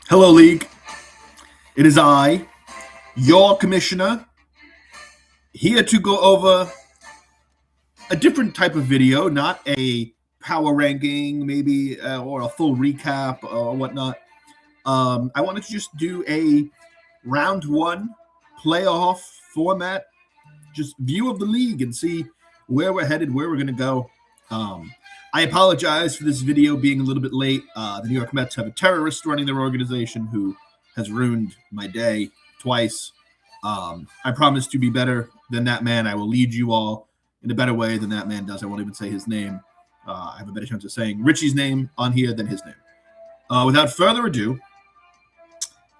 Hello, League. It is I, your commissioner, here to go over a different type of video, not a power ranking, maybe, or a full recap or whatnot. I wanted to just do a round one playoff format, just view of the league and see where we're headed, where we're going to go. I apologize for this video being a little bit late. The New York Mets have a terrorist running their organization who has ruined my day twice. I promise to be better than that man. I will lead you all in a better way than that man does. I won't even say his name. I have a better chance of saying Richie's name on here than his name. Without further ado,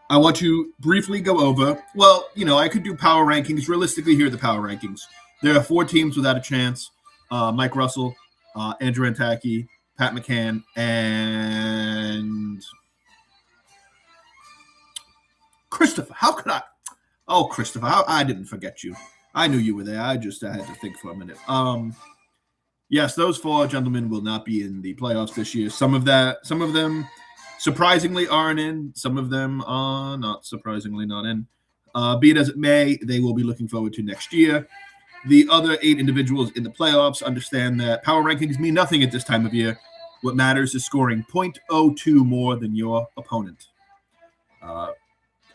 I want to briefly go over, I could do power rankings. Realistically, here are the power rankings. There are 4 teams without a chance. Mike Russell, Andrew Antaki, Pat McCann, and Christopher. How could I? Oh, Christopher, I didn't forget you. I knew you were there. I had to think for a minute. Yes, those 4 gentlemen will not be in the playoffs this year. Some of them surprisingly aren't in. Some of them are not surprisingly not in. Be it as it may, they will be looking forward to next year. The other 8 individuals in the playoffs understand that power rankings mean nothing at this time of year. What matters is scoring 0.02 more than your opponent. I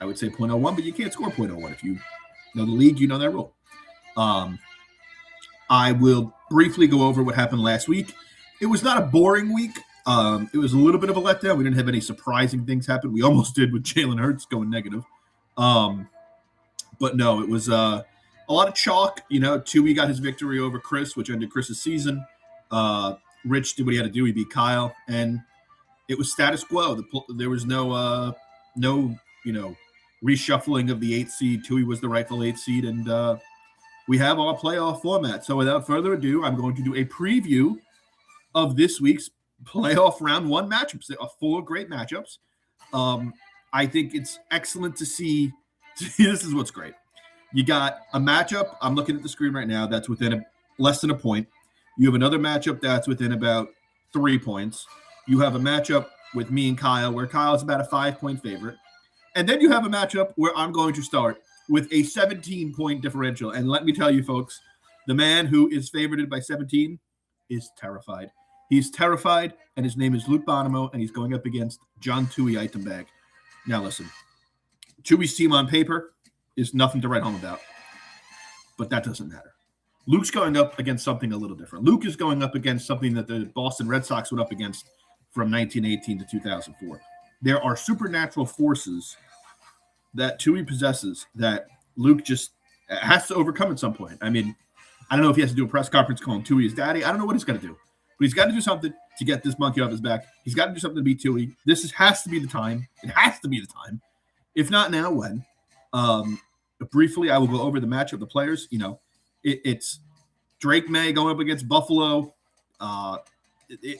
would say 0.01, but you can't score 0.01. If you know the league, you know that rule. I will briefly go over what happened last week. It was not a boring week. It was a little bit of a letdown. We didn't have any surprising things happen. We almost did with Jalen Hurts going negative. But no, it was a lot of chalk. Tui got his victory over Chris, which ended Chris's season. Rich did what he had to do. He beat Kyle, and it was status quo. There was no reshuffling of the 8th seed. Tui was the rightful 8th seed, and we have our playoff format. So without further ado, I'm going to do a preview of this week's playoff round 1 matchups. There are 4 great matchups. I think it's excellent to see. This is what's great. You got a matchup. I'm looking at the screen right now. That's within less than a point. You have another matchup that's within about 3 points. You have a matchup with me and Kyle, where Kyle's about a 5-point favorite. And then you have a matchup where I'm going to start with a 17-point differential. And let me tell you, folks, the man who is favorited by 17 is terrified. He's terrified, and his name is Luke Bonomo, and he's going up against John Tui Eitenbag. Now, listen, Tui's team on paper is nothing to write home about, but that doesn't matter. Luke's going up against something a little different. Luke is going up against something that the Boston Red Sox went up against from 1918 to 2004. There are supernatural forces that Tui possesses that Luke just has to overcome at some point. I mean, I don't know if he has to do a press conference calling Tui his daddy. I don't know what he's going to do. But he's got to do something to get this monkey off his back. He's got to do something to beat Tui. Has to be the time. It has to be the time. If not now, when? Briefly, I will go over the matchup of the players. It's Drake May going up against Buffalo.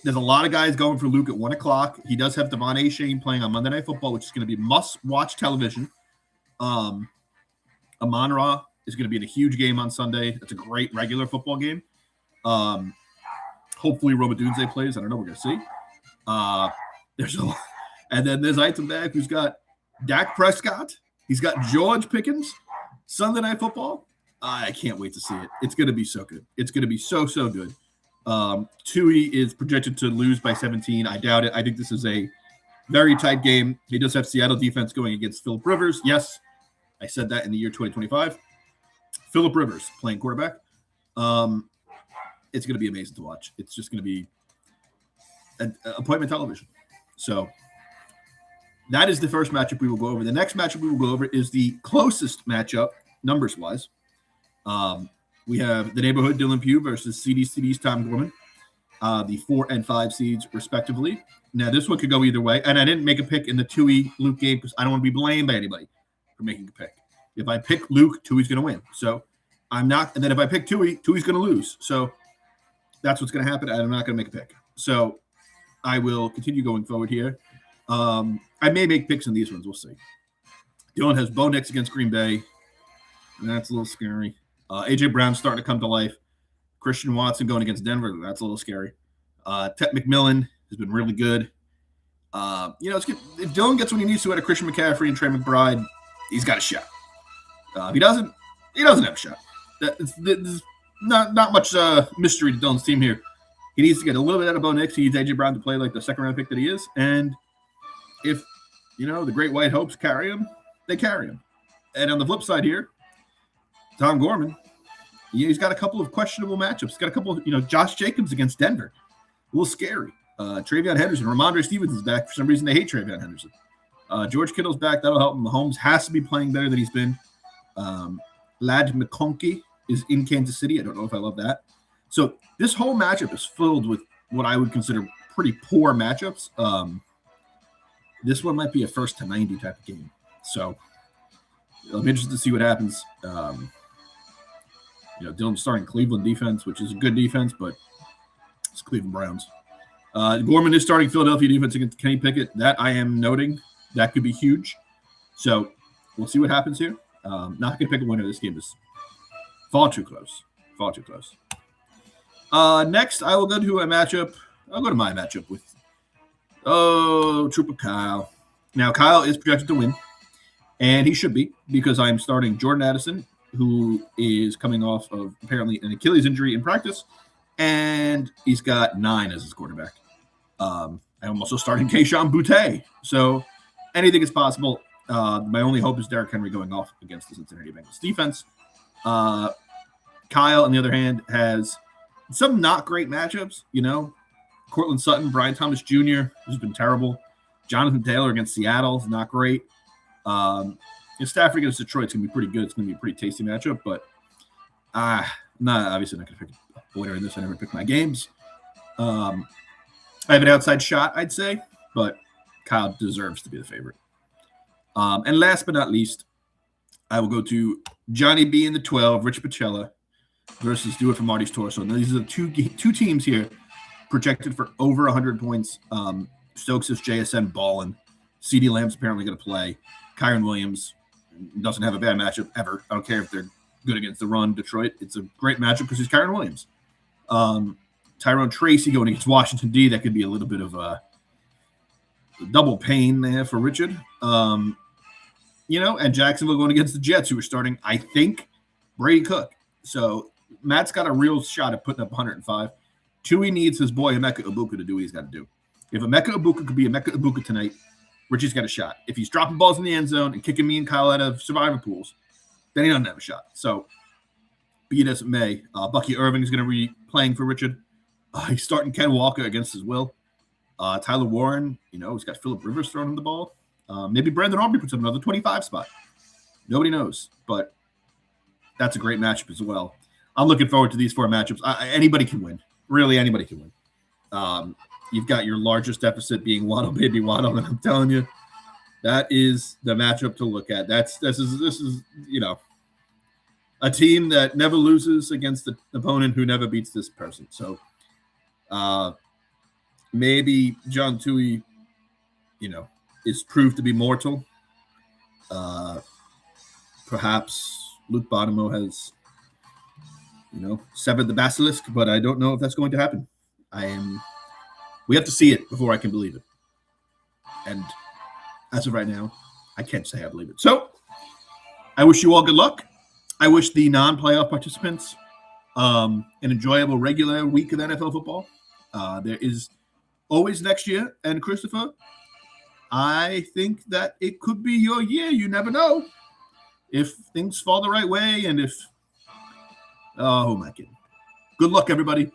There's a lot of guys going for Luke at 1 o'clock. He does have Devon Achane playing on Monday Night Football, which is going to be must-watch television. Amon-Ra is going to be in a huge game on Sunday. It's a great regular football game. Hopefully Roma Dunze plays. I don't know. We're going to see. And then there's Eitenbag, who's got Dak Prescott. He's got George Pickens. Sunday Night Football. I can't wait to see it. It's going to be so good. It's going to be so good. Tui is projected to lose by 17. I doubt it. I think this is a very tight game. He does have Seattle defense going against Phillip Rivers. Yes, I said that in the year 2025. Phillip Rivers playing quarterback. It's going to be amazing to watch. It's just going to be an appointment television. So that is the first matchup we will go over. The next matchup we will go over is the closest matchup, numbers-wise. We have the neighborhood Dylan Pugh versus CD's Tom Gorman, the 4 and 5 seeds, respectively. Now, this one could go either way. And I didn't make a pick in the Tui Luke game because I don't want to be blamed by anybody for making a pick. If I pick Luke, Tui's going to win. So I'm not. And then if I pick Tui's going to lose. So that's what's going to happen. I'm not going to make a pick. So I will continue going forward here. I may make picks in these ones. We'll see. Dylan has Bo Nix against Green Bay. That's a little scary. A.J. Brown starting to come to life. Christian Watson going against Denver. That's a little scary. Ted McMillan has been really good. If Dylan gets what he needs to out of Christian McCaffrey and Trey McBride, he's got a shot. If he doesn't have a shot. There's not much mystery to Dylan's team here. He needs to get a little bit out of Bo Nix. He needs A.J. Brown to play like the second-round pick that he is. And if, the Great White Hopes carry him, they carry him. And on the flip side here, Tom Gorman, he's got a couple of questionable matchups. He's got a couple of, Josh Jacobs against Denver. A little scary. Travion Henderson. Ramondre Stevenson's back. For some reason, they hate Travion Henderson. George Kittle's back. That'll help him. Mahomes has to be playing better than he's been. Lad McConkey is in Kansas City. I don't know if I love that. So this whole matchup is filled with what I would consider pretty poor matchups. This one might be a 1st to 90 type of game. So I'm interested to see what happens. Dylan's starting Cleveland defense, which is a good defense, but it's Cleveland Browns. Gorman is starting Philadelphia defense against Kenny Pickett. That I am noting. That could be huge. So we'll see what happens here. Not going to pick a winner. This game is far too close. Far too close. Next, I will go to a matchup. I'll go to my matchup with Trooper Kyle. Now, Kyle is projected to win, and he should be because I'm starting Jordan Addison, who is coming off of apparently an Achilles injury in practice, and he's got 9 as his quarterback. I'm also starting Kayshon Boutte. So anything is possible. My only hope is Derrick Henry going off against the Cincinnati Bengals defense. Kyle, on the other hand, has some not great matchups. Cortland Sutton, Brian Thomas Jr. has been terrible. Jonathan Taylor against Seattle is not great. Stafford against Detroit is going to be pretty good. It's going to be a pretty tasty matchup, but obviously not going to pick a winner in this. I never pick my games. I have an outside shot, I'd say, but Kyle deserves to be the favorite. And last but not least, I will go to Johnny B in the 12, Rich Pacella, versus Do It for Marty's Torso. Now, these are the two teams here projected for over 100 points. Stokes is JSN balling. CeeDee Lamb's apparently going to play. Kyron Williams doesn't have a bad matchup ever. I don't care if they're good against the run. Detroit, it's a great matchup because he's Kyron Williams. Tyrone Tracy going against Washington D. That could be a little bit of a double pain there for Richard. And Jacksonville going against the Jets, who are starting, I think, Brady Cook. So Matt's got a real shot at putting up 105. Tui needs his boy Emeka Ibuka to do what he's got to do. If Emeka Ibuka could be Emeka Ibuka tonight, Richie's got a shot. If he's dropping balls in the end zone and kicking me and Kyle out of survivor pools, then he doesn't have a shot. So be it as it may, Bucky Irving is going to be playing for Richard. He's starting Ken Walker against his will. Tyler Warren, he's got Phillip Rivers throwing him the ball. Maybe Brandon Aubrey puts up another 25 spot. Nobody knows, but that's a great matchup as well. I'm looking forward to these 4 matchups. Anybody can win. Really, anybody can win. You've got your largest deficit being Waddle, baby Waddle, and I'm telling you, that is the matchup to look at. This is a team that never loses against the opponent who never beats this person. So maybe John Tui, is proved to be mortal. Perhaps Luke Bonomo has, severed the basilisk, but I don't know if that's going to happen. We have to see it before I can believe it. And as of right now, I can't say I believe it. So I wish you all good luck. I wish the non-playoff participants an enjoyable regular week of NFL football. There is always next year. And Christopher, I think that it could be your year. You never know. If things fall the right way and if – oh, my God. Good luck, everybody.